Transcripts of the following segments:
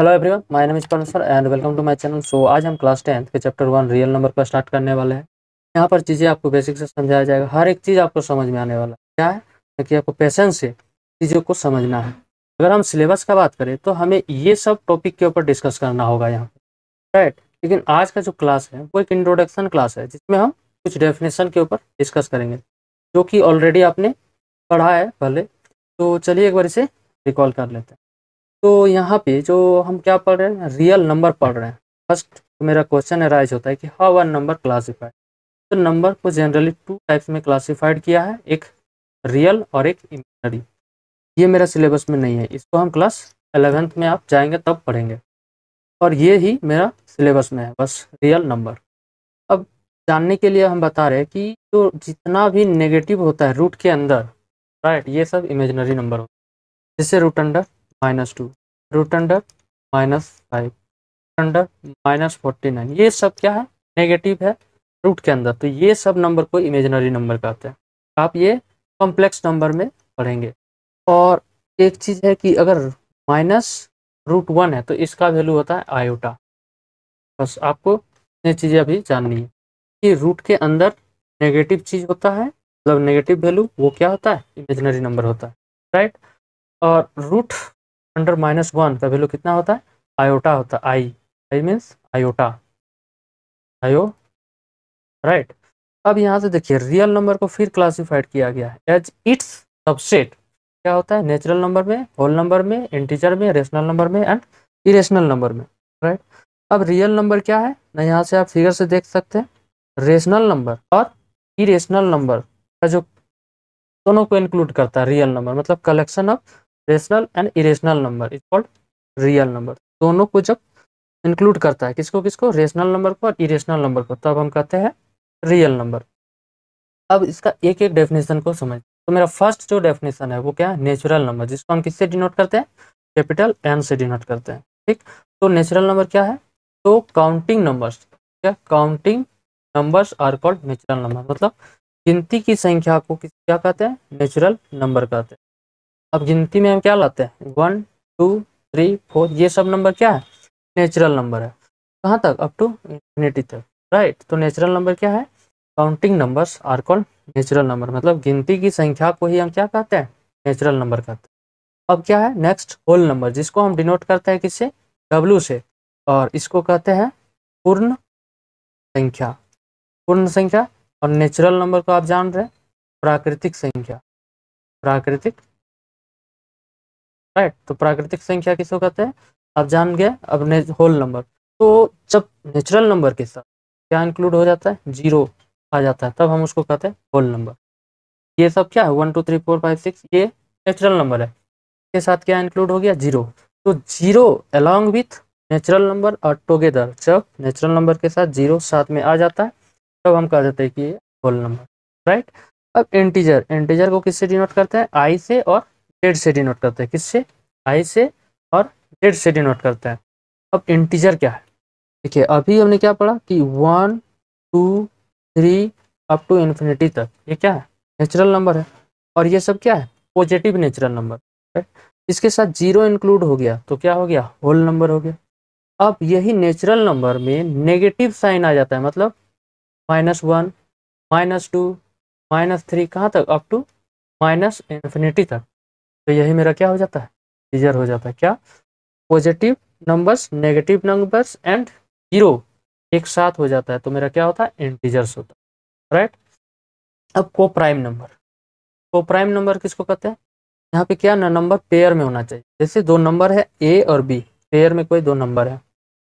Hello everyone, my name is Parmeshwar and welcome to my channel. So आज हम class 10th के chapter 1 real number पर start करने वाले हैं। यहाँ पर चीज़ें आपको बेसिक से समझाया जाएगा, हर एक चीज़ आपको समझ में आने वाला है। क्या है? ताकि आपको पेशेंस से चीज़ों को समझना है। अगर हम सिलेबस का बात करें तो हमें ये सब टॉपिक के ऊपर डिस्कस करना होगा यहाँ पर, राइट। लेकिन आज का जो क्लास है वो एक इंट्रोडक्शन क्लास है, जिसमें हम कुछ डेफिनेशन के ऊपर डिस्कस करेंगे, जो कि ऑलरेडी आपने पढ़ा है पहले। तो चलिए एक बार इसे रिकॉल कर लेते हैं। तो यहाँ पे जो हम क्या पढ़ रहे हैं, रियल नंबर पढ़ रहे हैं। फर्स्ट मेरा क्वेश्चन अराइज होता है कि हाउ वन नंबर क्लासिफाइड। तो नंबर को जनरली टू टाइप्स में क्लासिफाइड किया है, एक रियल और एक इमेजिनरी। ये मेरा सिलेबस में नहीं है, इसको हम क्लास 11th में आप जाएंगे तब पढ़ेंगे, और ये ही मेरा सिलेबस में है, बस रियल नंबर। अब जानने के लिए हम बता रहे हैं कि जो जितना भी नेगेटिव होता है रूट के अंदर, राइट, ये सब इमेजिनरी नंबर होता है। जैसे root under -2, root under -5, root under -49, ये सब क्या है, नेगेटिव है रूट के अंदर। तो ये सब नंबर को इमेजिनरी नंबर कहते हैं। आप ये कॉम्प्लेक्स नंबर में पढ़ेंगे। और एक चीज़ है कि अगर -√1 है तो इसका वैल्यू होता है आयोटा। बस आपको ये चीज़ें अभी जाननी है कि रूट के अंदर नेगेटिव चीज़ होता है, मतलब नेगेटिव वैल्यू, वो क्या होता है, इमेजिनरी नंबर होता है, राइट। और रूट अंडर -1 का वैल्यू कितना होता है, आयोटा होता है। आई मीन्स आयोटा, आयो, राइट। अब यहाँ से देखिए, रियल नंबर को फिर क्लासिफाइड किया गया है एज इट्स सबसेट। क्या होता है, नेचुरल नंबर में, होल नंबर में, इंटीजर में, रेशनल नंबर में एंड इरेशनल नंबर में, राइट। अब रियल नंबर क्या है ना, यहाँ से आप फिगर से देख सकते हैं, रेशनल नंबर और इरेशनल नंबर का जो दोनों को इंक्लूड करता है रियल नंबर, मतलब collection of rational and irrational number is called real number. दोनों को जब इंक्लूड करता है, किसको किसको, रेशनल नंबर को और इरेशनल नंबर को, तब हम कहते हैं रियल नंबर। अब इसका एक एक डेफिनेशन को समझ। तो मेरा फर्स्ट जो डेफिनेशन है वो क्या है, नेचुरल नंबर, जिसको हम किससे डिनोट करते हैं, कैपिटल एन से डिनोट करते हैं, ठीक। तो नेचुरल नंबर क्या है, तो काउंटिंग नंबर्स, क्या, counting numbers are called natural number. मतलब गिनती की संख्या को क्या कहते हैं, नेचुरल नंबर कहते हैं। अब गिनती में हम क्या लाते हैं, 1 2 3 4, ये सब नंबर क्या है, नेचुरल नंबर है। कहाँ तक, अप टू इंफिनिटी तक, राइट। तो नेचुरल नंबर क्या है, counting numbers are called natural number. मतलब गिनती की संख्या को ही हम क्या कहते हैं, नेचुरल नंबर कहते हैं। अब क्या है नेक्स्ट, होल नंबर, जिसको हम डिनोट करते हैं किससे, डब्ल्यू से, और इसको कहते हैं पूर्ण संख्या, पूर्ण संख्या। और नेचुरल नंबर को आप जान रहे हैं, प्राकृतिक संख्या, प्राकृतिक, राइट। तो प्राकृतिक संख्या किसको कहते हैं, आप जान गए। अब होल नंबर, तो जब नेचुरल नंबर के साथ क्या इंक्लूड हो जाता है, जीरो आ जाता है, तब हम उसको कहते हैं होल नंबर। ये सब क्या है, 1 2 3 4 5 6, ये नेचुरल नंबर है, के साथ क्या इंक्लूड हो गया, जीरो। तो zero along with natural number और टुगेदर, जब नेचुरल नंबर के साथ जीरो साथ में आ जाता है, तब हम कह देते हैं कि ये होल नंबर, राइट। अब इंटीजर, इंटीजर को किससे डिनोट करते हैं, आई से और जेड से डिनोट करते हैं, किससे, आई से और जेड से डिनोट करते हैं। अब इंटीजर क्या है, देखिए अभी हमने क्या पढ़ा कि 1 2 3 अप टू इन्फिनिटी तक ये क्या है, नेचुरल नंबर है। और ये सब क्या है, पॉजिटिव नेचुरल नंबर, राइट। इसके साथ जीरो इंक्लूड हो गया तो क्या हो गया, होल नंबर हो गया। अब यही नेचुरल नंबर में नेगेटिव साइन आ जाता है, मतलब -1 -2 -3, कहाँ तक, अप टू माइनस इन्फिनिटी तक। तो यही मेरा क्या हो जाता है, इंटीजर हो जाता है। क्या, positive numbers, negative numbers and zero एक साथ हो जाता है, तो मेरा क्या होता है, इंटीजर्स होता है, राइट। अब को प्राइम नंबर, को प्राइम नंबर किसको कहते हैं, यहाँ पे क्या ना, नंबर पेयर में होना चाहिए। जैसे दो नंबर है ए और बी, पेयर में कोई दो नंबर है,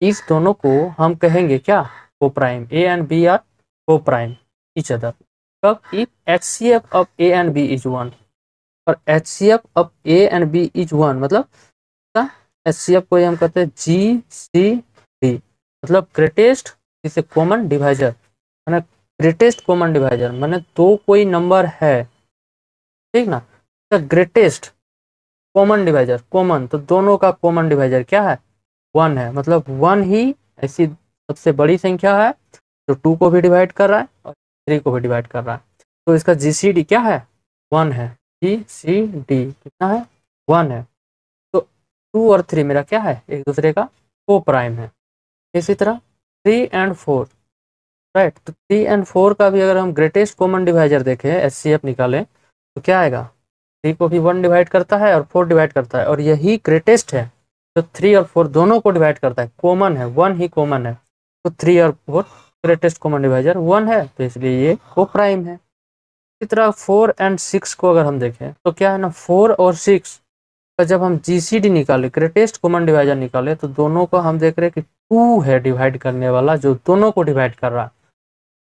इस दोनों को हम कहेंगे क्या, coprime, A and B are coprime each other. कब, if HCF of A and B is 1 और HCF of A and B is 1, मतलब HCF को हम कहते हैं GCD, मतलब ग्रेटेस्ट, जिसे कॉमन डिवाइजर, मैंने ग्रेटेस्ट कॉमन डिवाइजर, मैंने तो कोई नंबर है, ठीक ना, ग्रेटेस्ट कॉमन डिवाइजर, कॉमन, तो दोनों का कॉमन डिवाइजर क्या है, 1 है। मतलब 1 ही ऐसी सबसे बड़ी संख्या है जो 2 को भी डिवाइड कर रहा है और 3 को भी डिवाइड कर रहा है। तो इसका GCD क्या है, 1 है, GCD कितना है, 1 है। तो 2 और 3 मेरा क्या है, एक दूसरे का को प्राइम है। इसी तरह 3 एंड 4, राइट। तो 3 एंड 4 का भी अगर हम ग्रेटेस्ट कॉमन डिवाइजर देखें, एचसीएफ निकालें, तो क्या आएगा, 3 को भी 1 डिवाइड करता है और 4 डिवाइड करता है, और यही ग्रेटेस्ट है जो 3 और 4 दोनों को डिवाइड करता है, कॉमन है, 1 ही कॉमन है। तो 3 और 4 ग्रेटेस्ट कॉमन डिवाइजर 1 है, तो इसलिए ये को प्राइम है। इसी तरह 4 एंड 6 को अगर हम देखें तो क्या है ना, 4 और 6 का जब हम जीसीडी निकाले, ग्रेटेस्ट कॉमन डिवाइजर निकाले, तो दोनों को हम देख रहे हैं कि 2 है डिवाइड करने वाला, जो दोनों को डिवाइड कर रहा है,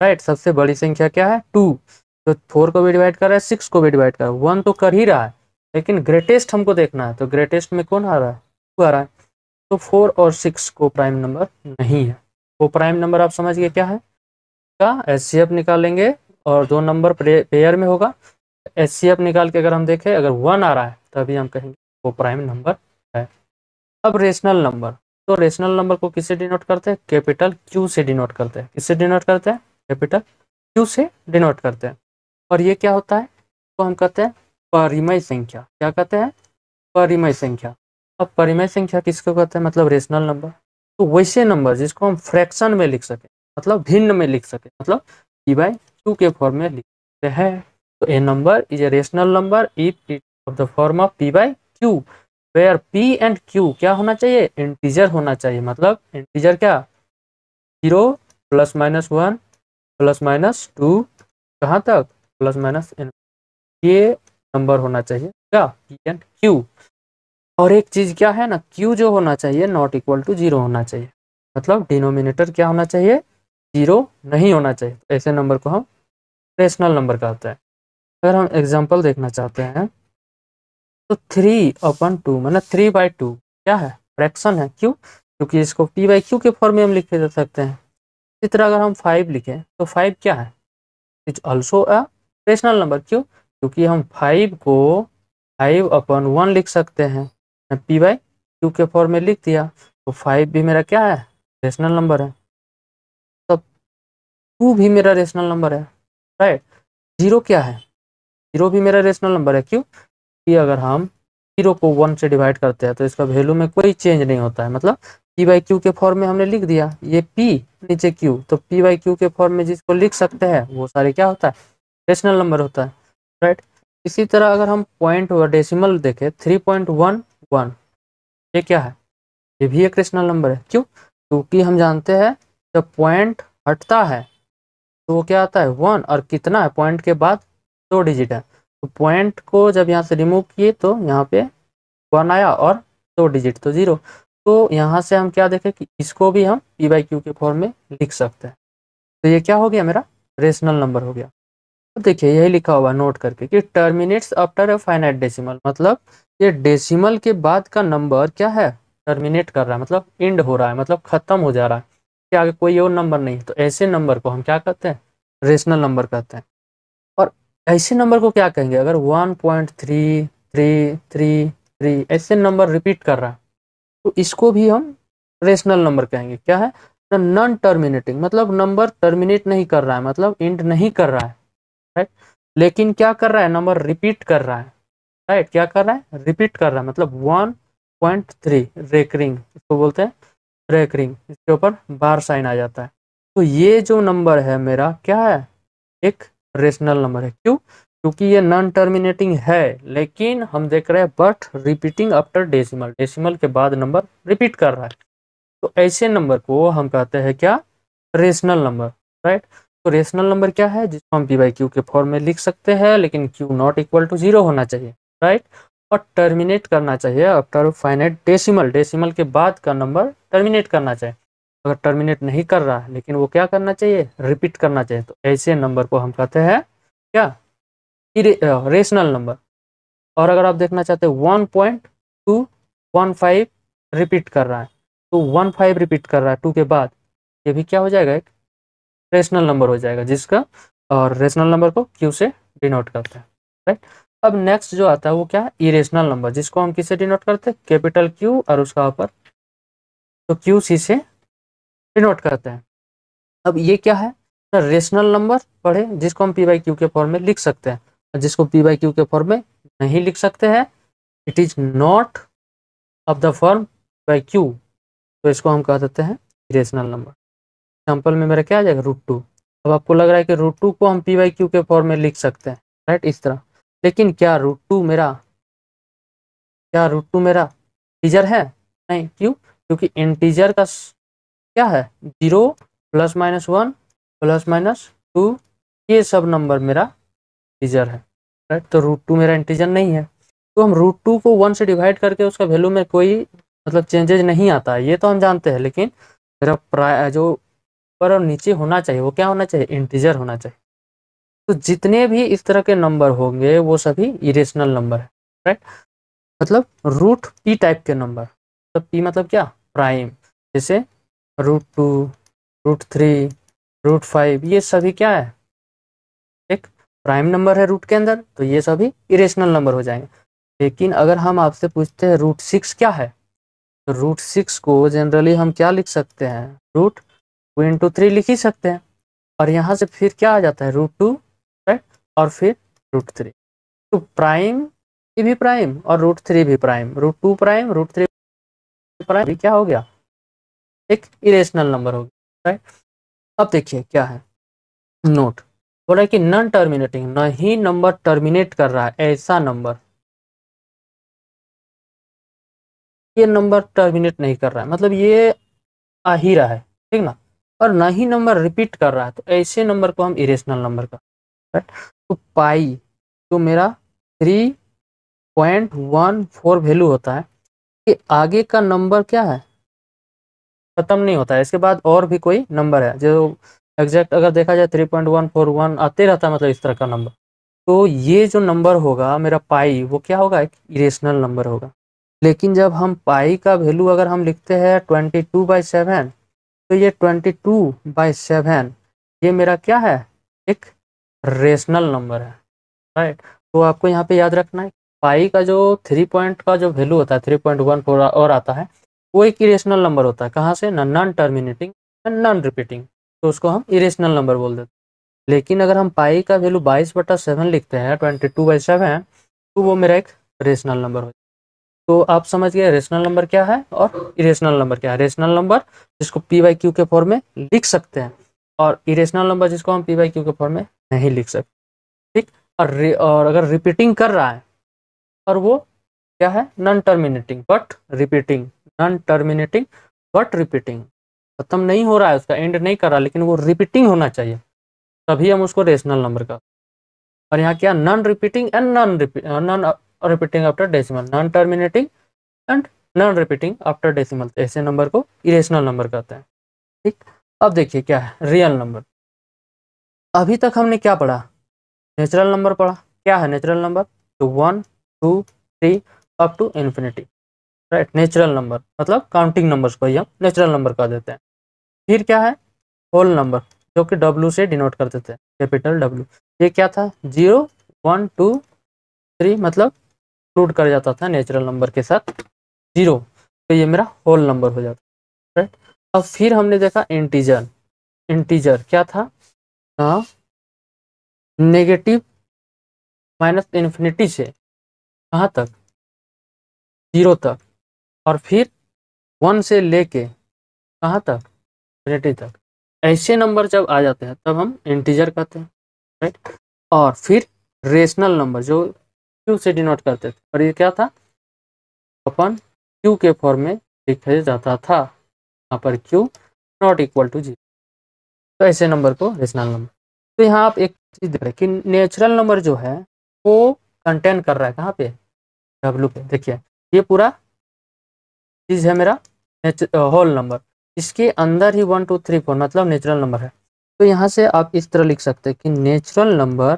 राइट। सबसे बड़ी संख्या क्या है, 2, तो 4 को भी डिवाइड कर रहा है, 6 को भी डिवाइड कर रहा है, 1 तो कर ही रहा है, लेकिन ग्रेटेस्ट हमको देखना है, तो ग्रेटेस्ट में कौन आ रहा है, 2 आ रहा है। तो 4 और 6 को प्राइम नंबर नहीं है। को प्राइम नंबर आप समझ गए क्या है, का एचसीएफ निकालेंगे और 2 नंबर पेयर में होगा। एचसीएफ निकाल के अगर हम देखें, अगर 1 आ रहा है तभी हम कहेंगे वो प्राइम नंबर है। अब रेशनल नंबर, तो रेशनल नंबर को किससे डिनोट करते हैं, कैपिटल क्यू से डिनोट करते हैं। किससे डिनोट करते हैं, कैपिटल क्यू से डिनोट करते हैं। और ये क्या होता है, तो हम कहते हैं परिमेय संख्या। क्या कहते हैं, परिमेय संख्या। अब परिमेय संख्या किसको कहते हैं, मतलब रेशनल नंबर। तो वैसे नंबर जिसको हम फ्रैक्शन में लिख सके, मतलब भिन्न में लिख सके, मतलब पी बाई क्यू के फॉर्म में लिखते हैं। तो a number is a rational number if it of the form of P by Q, where P and Q क्या होना चाहिए, इंटीजर होना चाहिए। मतलब इंटीजर क्या, 0 ±1 ±2, कहाँ तक, ±n, ये नंबर होना चाहिए क्या, पी एंड क्यू। और एक चीज क्या है ना, क्यू जो होना चाहिए नॉट इक्वल टू 0 होना चाहिए, मतलब डिनोमिनेटर क्या होना चाहिए, 0 नहीं होना चाहिए। तो ऐसे नंबर को हम रेशनल नंबर कहते हैं। अगर हम एग्जांपल देखना चाहते हैं, तो 3/2 मतलब 3/2 क्या है, फ्रैक्शन है। क्यों, क्योंकि इसको पी बाई क्यू के फॉर्म में हम लिख दे सकते हैं। इसी तरह अगर हम 5 लिखें, तो 5 क्या है, is also a rational number. क्यों, क्योंकि हम 5 को 5/1 लिख सकते हैं, पी बाई क्यू के फॉर्म में लिख दिया, तो 5 भी मेरा क्या है, रेशनल नंबर है। तब 2 भी मेरा रेशनल नंबर है, राइट। 0 क्या है, 0 भी मेरा रेशनल नंबर है। क्यों, कि अगर हम 0 को 1 से डिवाइड करते हैं तो इसका वैल्यू में कोई चेंज नहीं होता है, मतलब पी बाई क्यू के फॉर्म में हमने लिख दिया, ये पी नीचे क्यू, तो पी बाई क्यू के फॉर्म में जिसको लिख सकते हैं वो सारे क्या होता है, रेशनल नंबर होता है, राइट। इसी तरह अगर हम पॉइंट और डेसिमल देखें, 3.11 ये क्या है, ये भी एक रेशनल नंबर है। क्यों, क्योंकि हम जानते हैं जब पॉइंट हटता है तो वो क्या आता है, 1, और कितना है, पॉइंट के बाद 2 डिजिट है, तो पॉइंट को जब यहाँ से रिमूव किए तो यहाँ पे 1 आया और 2 डिजिट तो 0। तो यहाँ से हम क्या देखें कि इसको भी हम पी बाई क्यू के फॉर्म में लिख सकते हैं। तो ये क्या हो गया, मेरा रेशनल नंबर हो गया। तो देखिए यही लिखा हुआ नोट करके कि terminates after a finite decimal, मतलब ये डेसिमल के बाद का नंबर क्या है, टर्मिनेट कर रहा है, मतलब एंड हो रहा है, मतलब खत्म हो जा रहा है, कि आगे कोई और नंबर नहीं। तो ऐसे नंबर को हम क्या कहते हैं, रेशनल नंबर कहते हैं। और ऐसे नंबर को क्या कहेंगे, अगर 1.3333 ऐसे नंबर रिपीट कर रहा है तो इसको भी हम रेशनल नंबर कहेंगे। क्या है, नॉन टर्मिनेटिंग, मतलब नंबर टर्मिनेट नहीं कर रहा है, मतलब एंड नहीं कर रहा है, राइट। लेकिन क्या कर रहा है, नंबर रिपीट कर रहा है, राइट। क्या कर रहा है, रिपीट कर रहा है, मतलब 1.3 रेकरिंग, इसको बोलते हैं रेकरिंग, इसके ऊपर बार साइन आ जाता है। तो ये जो नंबर है मेरा क्या है, एक रेशनल नंबर है। क्यों, क्योंकि ये नॉन टर्मिनेटिंग है, लेकिन हम देख रहे हैं but repeating after decimal, decimal के बाद नंबर रिपीट कर रहा है। तो ऐसे नंबर को हम कहते हैं क्या, रेशनल नंबर, राइट। तो रेशनल नंबर क्या है, जिसको हम पी बाई क्यू के फॉर्म में लिख सकते हैं, लेकिन क्यू नॉट इक्वल टू 0 होना चाहिए, राइट। और टर्मिनेट करना चाहिए आफ्टर फाइनाइट डेसिमल, डेसिमल के बाद का नंबर टर्मिनेट करना चाहिए। अगर टर्मिनेट नहीं कर रहा है, लेकिन वो क्या करना चाहिए, रिपीट करना चाहिए, तो ऐसे नंबर को हम कहते हैं क्या, रेशनल नंबर। और अगर आप देखना चाहते हैं 1.215 रिपीट कर रहा है, तो 15 रिपीट कर रहा है 2 के बाद, ये भी क्या हो जाएगा, एक रेशनल नंबर हो जाएगा, जिसका और रेशनल नंबर को क्यू से डिनोट करते हैं, राइट। अब नेक्स्ट जो आता है वो क्या है, इरेशनल नंबर, जिसको हम किससे डिनोट करते हैं, कैपिटल क्यू और उसका ऊपर तो क्यू सी से डिनोट करते हैं। अब ये क्या है, रेशनल नंबर पढ़े जिसको हम पी बाई क्यू के फॉर्म में लिख सकते हैं, और जिसको पी बाई क्यू के फॉर्म में नहीं लिख सकते हैं, it is not of the form by Q, तो इसको हम कह देते हैं इरेशनल नंबर। एग्जाम्पल में मेरा क्या आ जाएगा, रूट 2। अब आपको लग रहा है कि रूट 2 को हम पी बाई क्यू के फॉर्म में लिख सकते हैं, राइट, इस तरह। लेकिन क्या रूट 2 मेरा इंटीजर है? नहीं, क्यों? क्योंकि इंटीजर का क्या है, 0 +-1 +-2, ये सब नंबर मेरा इंटीजर है, राइट। तो रूट 2 मेरा इंटीजर नहीं है, तो हम रूट 2 को 1 से डिवाइड करके उसका वैल्यू में कोई मतलब चेंजेज नहीं आता है, ये तो हम जानते हैं। लेकिन मेरा जो ऊपर और नीचे होना चाहिए वो क्या होना चाहिए, इंटीजर होना चाहिए। तो जितने भी इस तरह के नंबर होंगे वो सभी इरेशनल नंबर है, राइट। मतलब रूट पी टाइप के नंबर, तो पी मतलब क्या, प्राइम। जैसे रूट 2, रूट 3, रूट 5, ये सभी क्या है, एक प्राइम नंबर है रूट के अंदर, तो ये सभी इरेशनल नंबर हो जाएंगे। लेकिन अगर हम आपसे पूछते हैं रूट 6 क्या है, तो रूट 6 को जनरली हम क्या लिख सकते हैं, रूट 2 × 3 लिख ही सकते हैं। और यहाँ से फिर क्या आ जाता है, रूट 2, राइट, और फिर रूट 3। तो प्राइम, ये भी प्राइम और रूट 3 भी prime, root 2 prime, root 3 prime, क्या हो गया, एक इरेशनल नंबर हो गया, राइट। अब देखिए क्या है, नोट बोला है कि नॉन टर्मिनेटिंग, नहीं नंबर टर्मिनेट कर रहा है, ऐसा नंबर, ये नंबर टर्मिनेट नहीं कर रहा है, मतलब ये आ ही रहा है, ठीक ना, और ना ही नंबर रिपीट कर रहा है, तो ऐसे नंबर को हम इरेशनल नंबर का, राइट। तो पाई जो मेरा 3.14 वैल्यू होता है, ये आगे का नंबर क्या है, खत्म नहीं होता है, इसके बाद और भी कोई नंबर है जो एग्जैक्ट अगर देखा जाए 3.141 आते रहता है, मतलब इस तरह का नंबर। तो ये जो नंबर होगा मेरा पाई, वो क्या होगा, एक इरेशनल नंबर होगा। लेकिन जब हम पाई का वैल्यू अगर हम लिखते हैं 22/7, तो ये 22/7 ये मेरा क्या है, एक रेशनल नंबर है, राइट। तो आपको यहाँ पे याद रखना है, पाई का जो 3 पॉइंट का जो वैल्यू होता है 3.14 और आता है, वो एक इरेशनल नंबर होता है। कहाँ से, non terminating and non repeating, तो उसको हम इरेशनल नंबर बोल देते हैं। लेकिन अगर हम पाई का वैल्यू 22/7 लिखते हैं 22/7, तो वो मेरा एक रेशनल नंबर हो। तो आप समझ गए रेशनल नंबर क्या है और इरेशनल नंबर क्या है। रेशनल नंबर जिसको पी बाई क्यू के फॉर्म में लिख सकते हैं, और इरेशनल नंबर जिसको हम पी बाई क्यू के फॉर्म में नहीं लिख सकते, ठीक। और अगर रिपीटिंग कर रहा है, और वो क्या है, non terminating but repeating, non terminating but repeating, खत्म नहीं हो रहा है, उसका एंड नहीं कर रहा, लेकिन वो रिपीटिंग होना चाहिए, तभी हम उसको रेशनल नंबर का। और यहाँ क्या, non repeating and non repeating after decimal, non terminating and non repeating after decimal, ऐसे नंबर को इरेशनल नंबर कहते हैं, ठीक। अब देखिए क्या है रियल नंबर। अभी तक हमने क्या पढ़ा, नेचुरल नंबर पढ़ा। क्या है नेचुरल नंबर, तो 1, 2, 3 up to infinity, right. Natural number मतलब काउंटिंग नंबर्स को ही हम नेचुरल नंबर कह देते हैं। फिर क्या है, होल नंबर, जो कि डब्ल्यू से डिनोट करते थे, कैपिटल डब्ल्यू। ये क्या था, 0, 1, 2, 3, मतलब इंक्लूड कर जाता था नेचुरल नंबर के साथ 0, तो ये मेरा होल नंबर हो जाता, राइट। अब फिर हमने देखा इंटीजर। इंटीजर क्या था, नेगेटिव -इन्फिनिटी से कहाँ तक, 0 तक, और फिर 1 से लेके कहाँ तक, इन्फिनिटी तक। ऐसे नंबर जब आ जाते हैं तब हम इंटीजर कहते हैं, राइट। और फिर रेशनल नंबर जो क्यू से डिनोट करते थे, और ये क्या था, अपन क्यू के फॉर्म में लिखा जाता था, यहाँ पर क्यू नॉट इक्वल टू 0, तो ऐसे नंबर को रेशनल नंबर। तो यहाँ आप एक चीज़ देख रहे हैं कि नेचुरल नंबर जो है वो कंटेन कर रहा है कहाँ पे, डब्ल्यू पे। देखिए ये पूरा चीज़ है मेरा होल नंबर, इसके अंदर ही 1, 2, 3, 4 मतलब नेचुरल नंबर है। तो यहाँ से आप इस तरह लिख सकते हैं कि natural number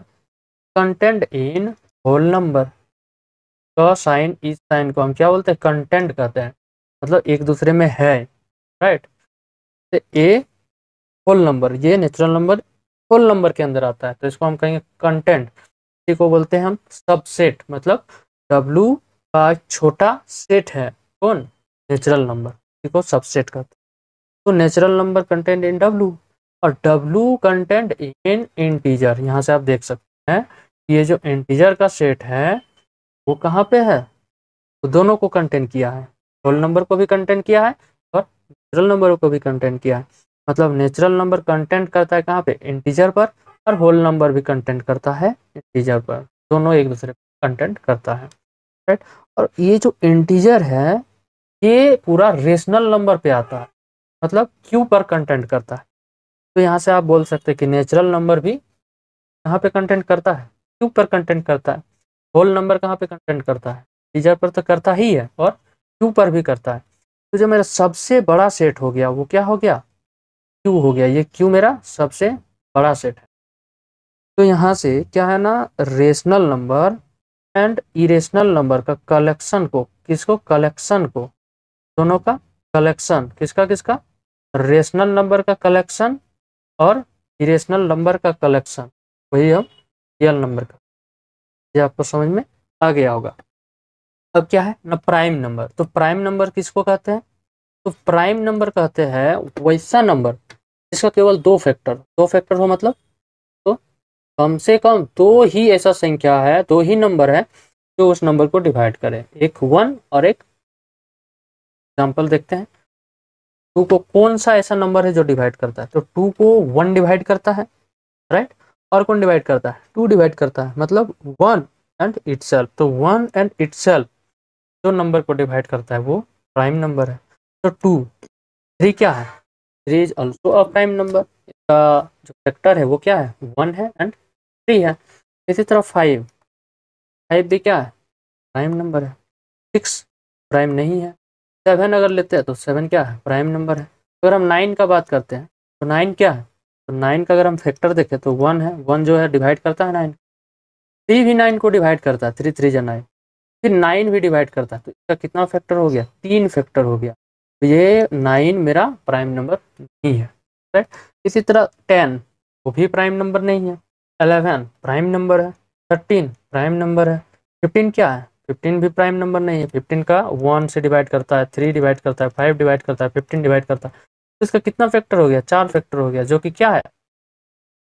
content in whole number का साइन, इस साइन को हम क्या बोलते हैं, कंटेंट कहते हैं, मतलब एक दूसरे में है, राइट। तो ए होल नंबर, ये नेचुरल नंबर होल नंबर के अंदर आता है, तो इसको हम कहेंगे कंटेंट। इसी को बोलते हैं हम सबसेट, मतलब डब्ल्यू का छोटा सेट है कौन, नेचुरल नंबर, इसी को सबसेट कहते हैं। तो नेचुरल नंबर कंटेंट इन डब्ल्यू, और डब्ल्यू कंटेंट इन इंटीजर। यहाँ से आप देख सकते हैं ये जो इंटीजर का सेट है वो कहाँ पे है, तो दोनों को कंटेन किया है, होल नंबर को भी कंटेंट किया है और नेचुरल नंबर को भी कंटेंट किया है। मतलब नेचुरल नंबर कंटेंट करता है कहाँ पे, इंटीजर पर, और होल नंबर भी कंटेंट करता है इंटीजर पर, दोनों एक दूसरे पर कंटेंट करता है, राइट। और ये जो इंटीजर है ये पूरा रेशनल नंबर पे आता है, मतलब क्यू पर कंटेंट करता है। तो यहाँ से आप बोल सकते हैं कि नेचुरल नंबर भी कहाँ पे कंटेंट करता है, क्यू पर कंटेंट करता है। होल नंबर कहाँ पे कंटेंट करता है, इंटीजर पर तो करता ही है और क्यू पर भी करता है। तो जो मेरा सबसे बड़ा सेट हो गया वो क्या हो गया, क्यू हो गया। ये क्यू मेरा सबसे बड़ा सेट है। तो यहाँ से क्या है ना, rational number and irrational number का कलेक्शन को, किसको, कलेक्शन को, दोनों का कलेक्शन, किसका किसका, रेशनल नंबर का कलेक्शन और इरेशनल नंबर का कलेक्शन, वही हम रियल नंबर का। ये आपको समझ में आ गया होगा। अब क्या है ना, प्राइम नंबर। तो प्राइम नंबर किसको कहते हैं, तो प्राइम नंबर कहते हैं वैसा नंबर जिसका केवल दो फैक्टर हो, मतलब तो कम से कम दो ही ऐसा संख्या है, दो ही नंबर है जो उस नंबर को डिवाइड करे, एक 1 और एक, एग्जाम्पल देखते हैं। 2 को कौन सा ऐसा नंबर है जो डिवाइड करता है, तो 2 को 1 डिवाइड करता है, राइट। और कौन डिवाइड करता है, 2 डिवाइड करता है, मतलब 1 एंड इटसेल्फ। तो 1 एंड इटसेल्फ जो नंबर को डिवाइड करता है वो प्राइम नंबर है। तो 2, 3 क्या है, 3 is also a prime number. इसका जो फैक्टर है वो क्या है, 1 है एंड 3 है। इसी तरह 5, 5 भी क्या है, प्राइम नंबर है। 6 प्राइम नहीं है। 7 अगर लेते हैं तो 7 क्या है, प्राइम नंबर है। अगर हम 9 का बात करते हैं तो 9 क्या है, तो 9 का अगर हम फैक्टर देखें तो 1 है, 1 जो है डिवाइड करता है 9। 3 भी 9 को डिवाइड करता है, 3 3 जा 9। फिर 9 भी डिवाइड करता है, तो इसका कितना फैक्टर हो गया, 3 फैक्टर हो गया। तो ये 9 मेरा प्राइम नंबर नहीं है, राइट। इसी तरह 10 वो भी प्राइम नंबर नहीं है। 11 प्राइम नंबर है। 13 प्राइम नंबर है। 15 क्या है, 15 भी प्राइम नंबर नहीं है। 15 का 1 से डिवाइड करता है, 3 डिवाइड करता है, 5 डिवाइड करता है, 15 डिवाइड करता है। तो इसका कितना फैक्टर हो गया, 4 फैक्टर हो गया, जो कि क्या है,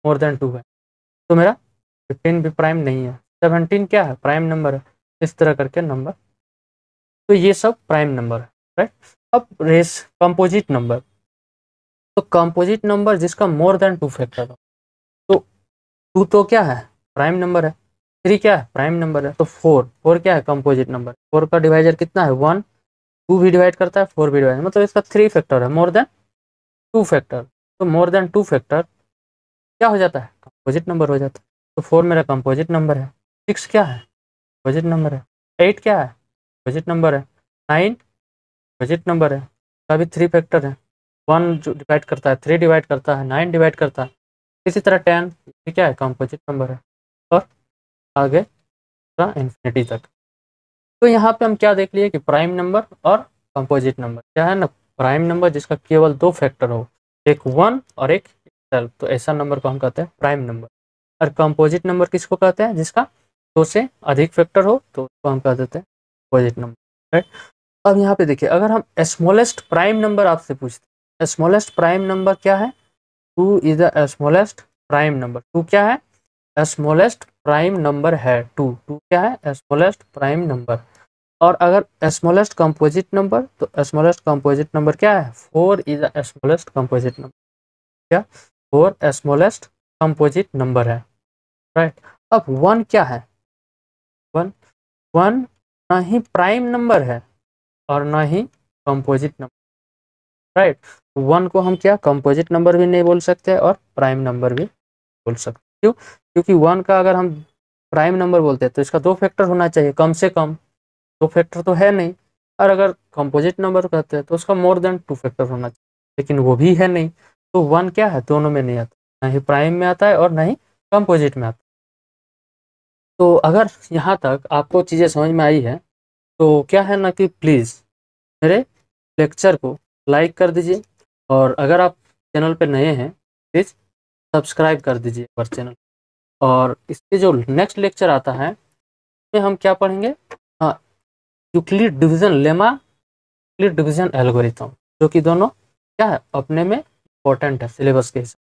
मोर देन 2 है। तो मेरा 15 भी प्राइम नहीं है। 17 क्या है, प्राइम नंबर है। इस तरह करके नंबर, तो ये सब प्राइम नंबर है, राइट। अब रेस कंपोजिट नंबर। तो कंपोजिट नंबर जिसका मोर देन 2 फैक्टर हो, तो 2 तो क्या है, प्राइम नंबर है। 3 क्या है, प्राइम नंबर है। तो 4 क्या है, कंपोजिट नंबर। 4 का डिवाइजर कितना है, 1। 2 भी डिवाइड करता है, 4 भी डिवाइड, मतलब इसका 3 फैक्टर है, मोर देन 2 फैक्टर। तो मोर देन 2 फैक्टर क्या हो जाता है, कंपोजिट नंबर हो जाता है। तो 4 मेरा कंपोजिट नंबर है। 6 क्या है, कंपोजिट नंबर है। 8 क्या है, कंपोजिट नंबर है। 9 कंपोजिट नंबर है, इसका भी 3 फैक्टर है। 1 जो डिवाइड करता है, 3 डिवाइड करता है, 9 डिवाइड करता है। इसी तरह 10 ये क्या है, कंपोजिट नंबर है। और आगे इन्फिनिटी तक। तो यहाँ पे हम क्या देख लिए कि प्राइम नंबर और कंपोजिट नंबर क्या है ना, प्राइम नंबर जिसका केवल 2 फैक्टर हो, एक 1 और एक सेल्फ, तो ऐसा नंबर को हम कहते हैं प्राइम नंबर। और कंपोजिट नंबर किसको कहते हैं, जिसका 2 से अधिक फैक्टर हो, तो उसको हम कह देते हैं कंपोजिट नंबर, राइट। अब यहाँ पे देखिए, अगर हम स्मॉलेस्ट प्राइम नंबर आपसे पूछते हैं, स्मॉलेस्ट प्राइम नंबर क्या है, 2 is the smallest prime number. 2 क्या है, स्मॉलेस्ट प्राइम नंबर है। 2 क्या है, स्मॉलेस्ट प्राइम नंबर। और अगर स्मॉलेस्ट कंपोजिट नंबर, तो स्मॉलेस्ट कंपोजिट नंबर क्या है, 4 is the smallest composite number. क्या, 4 स्मॉलेस्ट कंपोजिट नंबर है, राइट। अब 1 क्या है, 1 1 ना ही प्राइम नंबर है और ना ही कंपोजिट नंबर, राइट। 1 को हम क्या, कंपोजिट नंबर भी नहीं बोल सकते और प्राइम नंबर भी बोल सकते। क्यों, क्योंकि 1 का अगर हम प्राइम नंबर बोलते हैं तो इसका 2 फैक्टर होना चाहिए कम से कम, 2 फैक्टर तो है नहीं। और अगर कंपोजिट नंबर कहते हैं तो उसका मोर देन 2 फैक्टर होना चाहिए, लेकिन वो भी है नहीं। तो 1 क्या है, दोनों में नहीं आता, ना ही प्राइम में आता है और ना ही कंपोजिट में आता है। तो अगर यहाँ तक आपको चीज़ें समझ में आई है तो क्या है ना कि प्लीज़ मेरे लेक्चर को लाइक कर दीजिए, और अगर आप चैनल पे नए हैं प्लीज़ सब्सक्राइब कर दीजिए हमारे चैनल। और इसके जो नेक्स्ट लेक्चर आता है उसमें हम क्या पढ़ेंगे, हाँ, Euclid division lemma, Euclid division algorithm, जो कि दोनों क्या है, अपने में इंपॉर्टेंट है सिलेबस के हिसाब से।